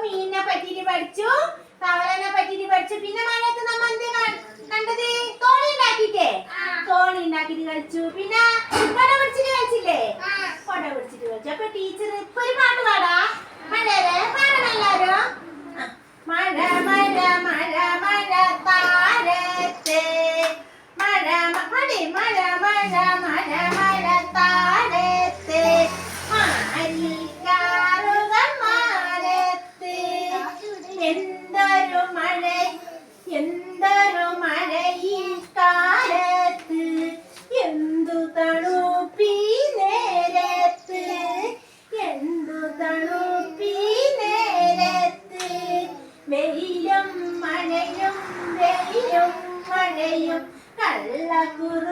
മീനിനെ പറ്റിയിട്ട് പഠിച്ചു, തവളനെ പറ്റിയിട്ട് പഠിച്ചു. പിന്നെ മഴയത്ത് നമ്മ എന്ത് കണ്ടത്? തോണി ഉണ്ടാക്കിട്ടേ, തോണി ഉണ്ടാക്കിട്ട് കളിച്ചു. പിന്നെ കൊട പിടിച്ചിട്ട് കളിച്ചില്ലേ? കൊട പിടിച്ചിട്ട് കളിച്ചു. അപ്പൊ ടീച്ചർ ഇപ്പൊ ഒരു പാട്ട് പാടാ. മഴയല്ലേ പാടണം എല്ലാരും. മഴ മഴ മഴ മഴ താരത്തെ, മഴ മഴ മഴ മഴ മഴ മഴ താരത്തെ, മാരിക്കാറുകൾ മാനത്ത്. എന്തൊരു മഴ, എന്തൊരു മഴ ഈ കാലത്ത്, എന്തു തണുപ്പീ നേരത്ത്, എന്തു തണുപ്പീ നേരത്ത്. വെയിലും മഴയും വെയിലും മഴയും കള്ളക്കുറുമ്പുകളാടത്ത്.